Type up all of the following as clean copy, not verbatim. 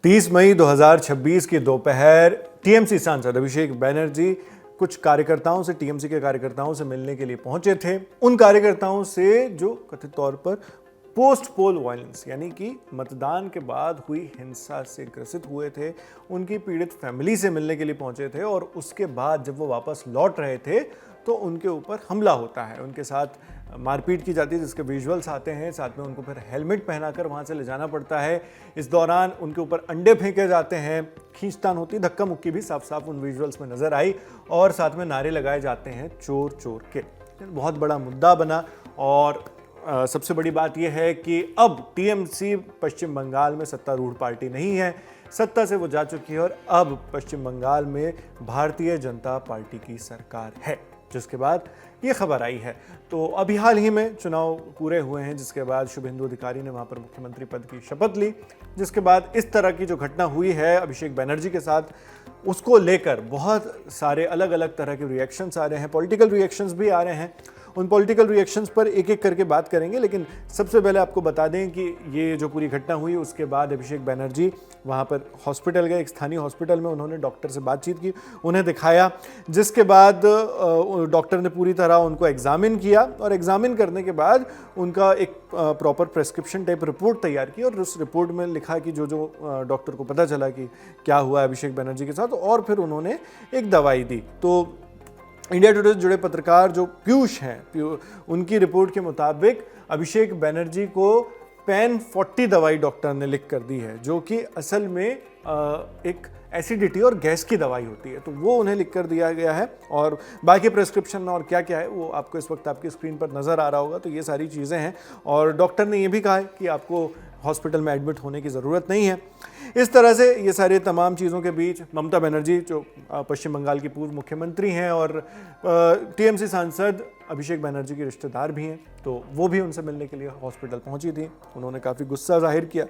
30 मई 2026 की दोपहर टीएमसी सांसद अभिषेक बैनर्जी कुछ कार्यकर्ताओं से, टीएमसी के कार्यकर्ताओं से मिलने के लिए पहुंचे थे। उन कार्यकर्ताओं से जो कथित तौर पर पोस्ट पोल वायलेंस यानी कि मतदान के बाद हुई हिंसा से ग्रसित हुए थे, उनकी पीड़ित फैमिली से मिलने के लिए पहुंचे थे और उसके बाद जब वो वापस लौट रहे थे तो उनके ऊपर हमला होता है, उनके साथ मारपीट की जाती है, जिसके विजुअल्स आते हैं। साथ में उनको फिर हेलमेट पहनाकर वहां से ले जाना पड़ता है। इस दौरान उनके ऊपर अंडे फेंके जाते हैं, खींचतान होती, धक्का मुक्की भी साफ साफ उन विजुअल्स में नजर आई और साथ में नारे लगाए जाते हैं चोर चोर के। बहुत बड़ा मुद्दा बना और सबसे बड़ी बात यह है कि अब टीएमसी पश्चिम बंगाल में सत्तारूढ़ पार्टी नहीं है, सत्ता से वो जा चुकी है और अब पश्चिम बंगाल में भारतीय जनता पार्टी की सरकार है, जिसके बाद ये खबर आई है। तो अभी हाल ही में चुनाव पूरे हुए हैं, जिसके बाद शुभेंदु अधिकारी ने वहाँ पर मुख्यमंत्री पद की शपथ ली, जिसके बाद इस तरह की जो घटना हुई है अभिषेक बैनर्जी के साथ, उसको लेकर बहुत सारे अलग अलग तरह के रिएक्शंस आ रहे हैं, पॉलिटिकल रिएक्शंस भी आ रहे हैं। उन पॉलिटिकल रिएक्शंस पर एक एक करके बात करेंगे, लेकिन सबसे पहले आपको बता दें कि ये जो पूरी घटना हुई उसके बाद अभिषेक बैनर्जी वहाँ पर हॉस्पिटल गए, एक स्थानीय हॉस्पिटल में उन्होंने डॉक्टर से बातचीत की, उन्हें दिखाया, जिसके बाद डॉक्टर ने पूरी तरह उनको एग्जामिन किया और एग्जामिन करने के बाद उनका एक प्रॉपर प्रेस्क्रिप्शन टाइप रिपोर्ट तैयार की और उस रिपोर्ट में लिखा कि जो डॉक्टर को पता चला कि क्या हुआ अभिषेक बैनर्जी के साथ, और फिर उन्होंने एक दवाई दी। तो इंडिया टुडे से जुड़े पत्रकार जो पीयूष हैं, उनकी रिपोर्ट के मुताबिक अभिषेक बैनर्जी को पेन 40 दवाई डॉक्टर ने लिख कर दी है, जो कि असल में एक एसिडिटी और गैस की दवाई होती है, तो वो उन्हें लिख कर दिया गया है। और बाकी प्रेस्क्रिप्शन और क्या क्या है वो आपको इस वक्त आपकी स्क्रीन पर नज़र आ रहा होगा। तो ये सारी चीज़ें हैं और डॉक्टर ने ये भी कहा है कि आपको हॉस्पिटल में एडमिट होने की ज़रूरत नहीं है। इस तरह से ये सारे तमाम चीज़ों के बीच ममता बनर्जी जो पश्चिम बंगाल की पूर्व मुख्यमंत्री हैं और टीएमसी सांसद अभिषेक बैनर्जी की रिश्तेदार भी हैं, तो वो भी उनसे मिलने के लिए हॉस्पिटल पहुंची थी। उन्होंने काफ़ी गुस्सा जाहिर किया,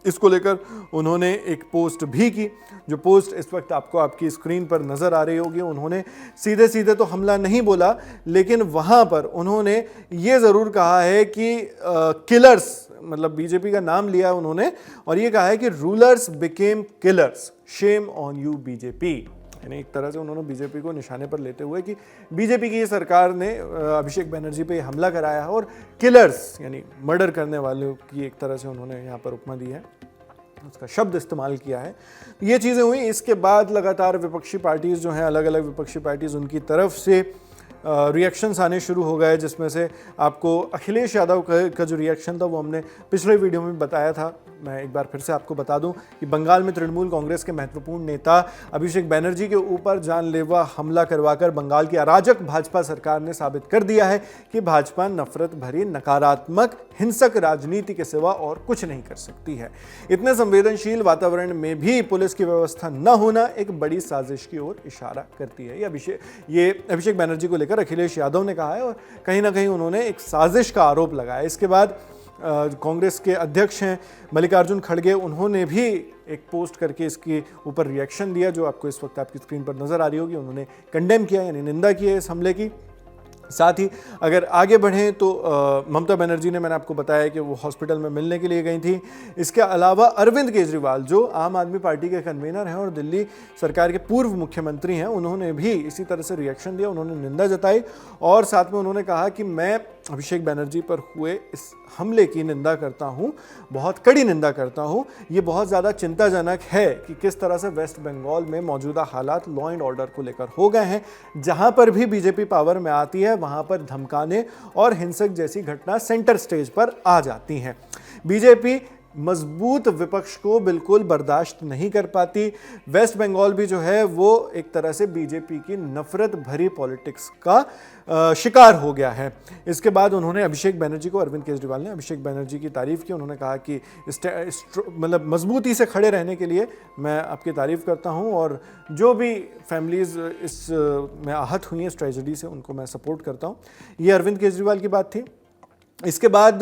इसको लेकर उन्होंने एक पोस्ट भी की, जो पोस्ट इस वक्त आपको आपकी स्क्रीन पर नज़र आ रही होगी। उन्होंने सीधे सीधे तो हमला नहीं बोला, लेकिन वहाँ पर उन्होंने ये ज़रूर कहा है कि किलर्स, मतलब बीजेपी का नाम लिया उन्होंने और ये कहा है कि rulers became killers, shame on you BJP. यानी एक तरह से उन्होंने बीजेपी को निशाने पर लेते हुए कि बीजेपी की सरकार ने अभिषेक बैनर्जी पे हमला कराया है और किलर्स यानी मर्डर करने वालों की एक तरह से उन्होंने यहाँ पर उपमा दी है, उसका शब्द इस्तेमाल किया है। ये चीज़ें हुई। इसके बाद लगातार विपक्षी पार्टीज़ जो हैं, अलग अलग विपक्षी पार्टीज़, उनकी तरफ से रिएक्शंस आने शुरू हो गए, जिसमें से आपको अखिलेश यादव का जो रिएक्शन था वो हमने पिछले वीडियो में बताया था। मैं एक बार फिर से आपको बता दूं कि बंगाल में तृणमूल कांग्रेस के महत्वपूर्ण नेता अभिषेक बैनर्जी के ऊपर जानलेवा हमला करवाकर बंगाल की अराजक भाजपा सरकार ने साबित कर दिया है कि भाजपा नफरत भरी, नकारात्मक, हिंसक राजनीति के सिवा और कुछ नहीं कर सकती है। इतने संवेदनशील वातावरण में भी पुलिस की व्यवस्था न होना एक बड़ी साजिश की ओर इशारा करती है। ये अभिषेक बैनर्जी को लेकर अखिलेश यादव ने कहा है और कहीं ना कहीं उन्होंने एक साजिश का आरोप लगाया। इसके बाद कांग्रेस के अध्यक्ष हैं मल्लिकार्जुन खड़गे, उन्होंने भी एक पोस्ट करके इसके ऊपर रिएक्शन दिया, जो आपको इस वक्त आपकी स्क्रीन पर नज़र आ रही होगी। उन्होंने कंडेम किया, यानी निंदा की है इस हमले की। साथ ही अगर आगे बढ़ें तो ममता बनर्जी ने, मैंने आपको बताया कि वो हॉस्पिटल में मिलने के लिए गई थी। इसके अलावा अरविंद केजरीवाल जो आम आदमी पार्टी के कन्वीनर हैं और दिल्ली सरकार के पूर्व मुख्यमंत्री हैं, उन्होंने भी इसी तरह से रिएक्शन दिया, उन्होंने निंदा जताई और साथ में उन्होंने कहा कि मैं अभिषेक बैनर्जी पर हुए इस हमले की निंदा करता हूं, बहुत कड़ी निंदा करता हूं। ये बहुत ज़्यादा चिंताजनक है कि किस तरह से वेस्ट बंगाल में मौजूदा हालात लॉ एंड ऑर्डर को लेकर हो गए हैं। जहां पर भी बीजेपी पावर में आती है वहां पर धमकाने और हिंसक जैसी घटना सेंटर स्टेज पर आ जाती हैं। बीजेपी मजबूत विपक्ष को बिल्कुल बर्दाश्त नहीं कर पाती। वेस्ट बंगाल भी जो है वो एक तरह से बीजेपी की नफरत भरी पॉलिटिक्स का शिकार हो गया है। इसके बाद उन्होंने अभिषेक बैनर्जी को, अरविंद केजरीवाल ने अभिषेक बैनर्जी की तारीफ की। उन्होंने कहा कि मतलब मजबूती से खड़े रहने के लिए मैं आपकी तारीफ करता हूं और जो भी फैमिलीज इस में आहत हुई हैं इस ट्रेजेडी से, उनको मैं सपोर्ट करता हूं। ये अरविंद केजरीवाल की बात थी। इसके बाद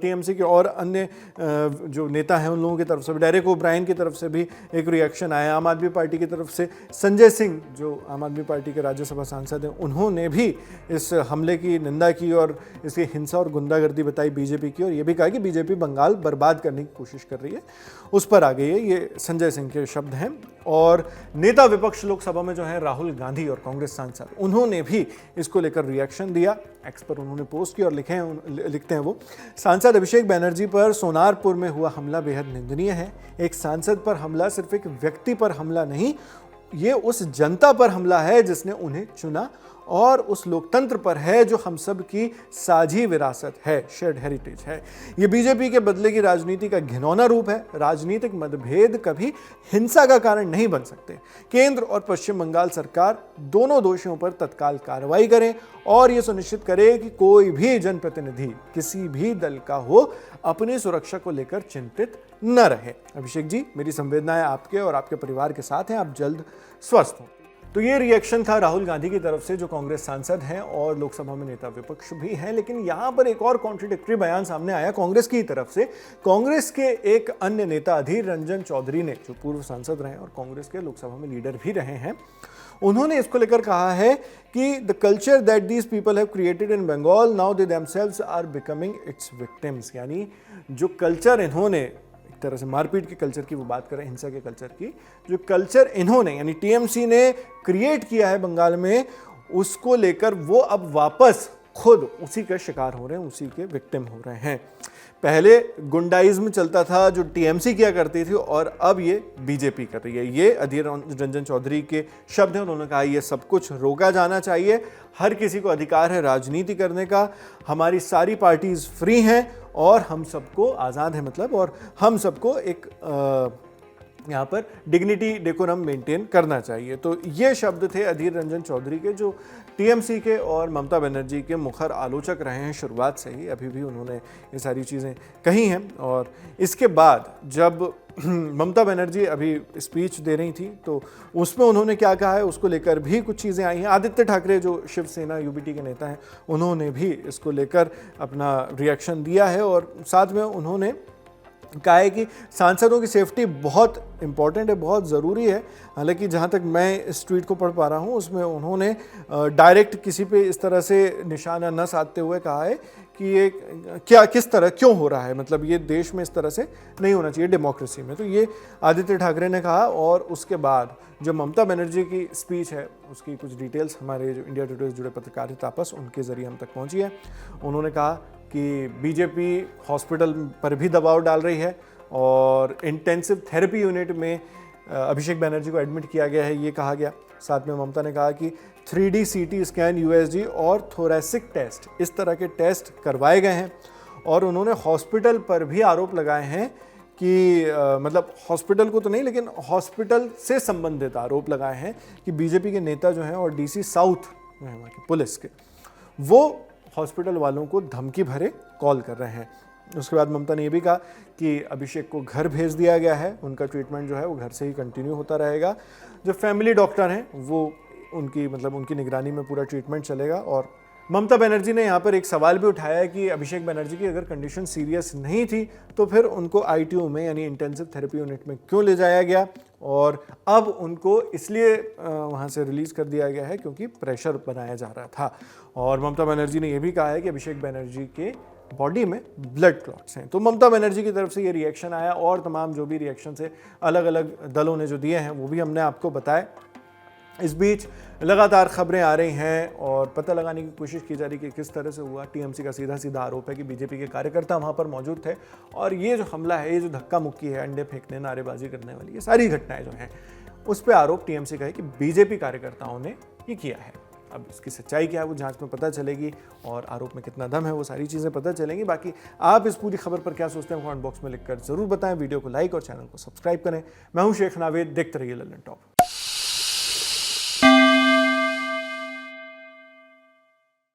टीएमसी के और अन्य जो नेता हैं उन लोगों की तरफ से भी, डेरेक ओब्रायन की तरफ से भी एक रिएक्शन आया। आम आदमी पार्टी की तरफ से संजय सिंह, जो आम आदमी पार्टी के राज्यसभा सांसद हैं, उन्होंने भी इस हमले की निंदा की और इसकी हिंसा और गुंडागर्दी बताई बीजेपी की, और ये भी कहा कि बीजेपी बंगाल बर्बाद करने की कोशिश कर रही है, उस पर आ गई है। ये संजय सिंह के शब्द हैं। और नेता विपक्ष लोकसभा में जो है राहुल गांधी और कांग्रेस सांसद, उन्होंने भी इसको लेकर रिएक्शन दिया। एक्स पर उन्होंने पोस्ट किया और लिखते हैं वो, सांसद अभिषेक बनर्जी पर सोनारपुर में हुआ हमला बेहद निंदनीय है। एक सांसद पर हमला सिर्फ एक व्यक्ति पर हमला नहीं, ये उस जनता पर हमला है जिसने उन्हें चुना, और उस लोकतंत्र पर है जो हम सब की साझी विरासत है, शेयर्ड हेरिटेज है। ये बीजेपी के बदले की राजनीति का घिनौना रूप है। राजनीतिक मतभेद कभी हिंसा का कारण नहीं बन सकते। केंद्र और पश्चिम बंगाल सरकार दोनों दोषियों पर तत्काल कार्रवाई करें और ये सुनिश्चित करे कि कोई भी जनप्रतिनिधि किसी भी दल का हो अपनी सुरक्षा को लेकर चिंतित न रहे। अभिषेक जी, मेरी संवेदनाएं आपके और आपके परिवार के साथ हैं, आप जल्द स्वस्थ हों। तो ये रिएक्शन था राहुल गांधी की तरफ से, जो कांग्रेस सांसद हैं और लोकसभा में नेता विपक्ष भी हैं। लेकिन यहां पर एक और कॉन्ट्रडिक्टरी बयान सामने आया कांग्रेस की तरफ से। कांग्रेस के एक अन्य नेता अधीर रंजन चौधरी ने, जो पूर्व सांसद रहे और कांग्रेस के लोकसभा में लीडर भी रहे हैं, उन्होंने इसको लेकर कहा है कि the culture that these people have created in Bengal, now they themselves are becoming its victims. यानी जो कल्चर इन्होंने, तरह से मारपीट के कल्चर की वो बात करें, हिंसा के कल्चर की, जो कल्चर इन्होंने यानी टीएमसी ने क्रिएट किया है बंगाल में, उसको लेकर वो अब वापस खुद उसी का शिकार हो रहे हैं, उसी के विक्टिम हो रहे हैं। पहले गुंडाइज्म चलता था जो टीएमसी किया करती थी, और अब ये बीजेपी कर रही है। ये अधीर रंजन चौधरी के शब्द हैं। उन्होंने कहा ये सब कुछ रोका जाना चाहिए, हर किसी को अधिकार है राजनीति करने का, हमारी सारी पार्टीज फ्री हैं और हम सबको आज़ाद है, मतलब, और हम सबको एक यहाँ पर डिग्निटी डेकोरम मेंटेन करना चाहिए। तो ये शब्द थे अधीर रंजन चौधरी के, जो टीएमसी के और ममता बनर्जी के मुखर आलोचक रहे हैं शुरुआत से ही, अभी भी उन्होंने ये सारी चीज़ें कही हैं। और इसके बाद जब ममता बनर्जी अभी स्पीच दे रही थी तो उसमें उन्होंने क्या कहा है उसको लेकर भी कुछ चीज़ें आई हैं। आदित्य ठाकरे, जो शिवसेना यूबीटी के नेता हैं, उन्होंने भी इसको लेकर अपना रिएक्शन दिया है, और साथ में उन्होंने कहा है कि सांसदों की सेफ्टी बहुत इंपॉर्टेंट है, बहुत ज़रूरी है। हालांकि जहां तक मैं इस ट्वीट को पढ़ पा रहा हूं, उसमें उन्होंने डायरेक्ट किसी पे इस तरह से निशाना न साधते हुए कहा है कि ये किस तरह क्यों हो रहा है, मतलब ये देश में इस तरह से नहीं होना चाहिए डेमोक्रेसी में। तो ये आदित्य ठाकरे ने कहा। और उसके बाद जो ममता बनर्जी की स्पीच है, उसकी कुछ डिटेल्स हमारे जो इंडिया टुडे से जुड़े पत्रकार तापस, उनके ज़रिए हम तक पहुँची है। उन्होंने कहा कि बीजेपी हॉस्पिटल पर भी दबाव डाल रही है और इंटेंसिव थेरेपी यूनिट में अभिषेक बनर्जी को एडमिट किया गया है, ये कहा गया। साथ में ममता ने कहा कि 3D CT स्कैन, USG और थोरेसिक टेस्ट, इस तरह के टेस्ट करवाए गए हैं। और उन्होंने हॉस्पिटल पर भी आरोप लगाए हैं कि मतलब हॉस्पिटल को तो नहीं, लेकिन हॉस्पिटल से संबंधित आरोप लगाए हैं कि बीजेपी के नेता जो हैं और DC साउथ वहाँ की पुलिस के, वो हॉस्पिटल वालों को धमकी भरे कॉल कर रहे हैं। उसके बाद ममता ने यह भी कहा कि अभिषेक को घर भेज दिया गया है, उनका ट्रीटमेंट जो है वो घर से ही कंटिन्यू होता रहेगा। जो फैमिली डॉक्टर हैं वो उनकी निगरानी में पूरा ट्रीटमेंट चलेगा। और ममता बनर्जी ने यहाँ पर एक सवाल भी उठाया है कि अभिषेक बनर्जी की अगर कंडीशन सीरियस नहीं थी तो फिर उनको ITU में यानी इंटेंसिव थेरेपी यूनिट में क्यों ले जाया गया, और अब उनको इसलिए वहाँ से रिलीज़ कर दिया गया है क्योंकि प्रेशर बनाया जा रहा था। और ममता बनर्जी ने यह भी कहा है कि अभिषेक बनर्जी के बॉडी में ब्लड क्लॉट्स हैं। तो ममता बनर्जी की तरफ से ये रिएक्शन आया, और तमाम जो भी रिएक्शन से अलग अलग दलों ने जो दिए हैं वो भी हमने आपको बताए। इस बीच लगातार खबरें आ रही हैं और पता लगाने की कोशिश की जा रही है कि किस तरह से हुआ। टीएमसी का सीधा आरोप है कि बीजेपी के कार्यकर्ता वहां पर मौजूद थे, और ये जो हमला है, ये जो धक्का मुक्की है, अंडे फेंकने, नारेबाजी करने वाली, ये सारी घटनाएं जो हैं, उस पर आरोप टीएमसी का है कि बीजेपी कार्यकर्ताओं ने ये किया है। अब इसकी सच्चाई क्या है वो जांच में पता चलेगी, और आरोप में कितना दम है वो सारी चीज़ें पता चलेंगी। बाकी आप इस पूरी खबर पर क्या सोचते हैं कमेंट बॉक्स में लिखकर जरूर बताएं। वीडियो को लाइक और चैनल को सब्सक्राइब करें। मैं हूं शेख नावेद, देखते रहिए लल्लन टॉप।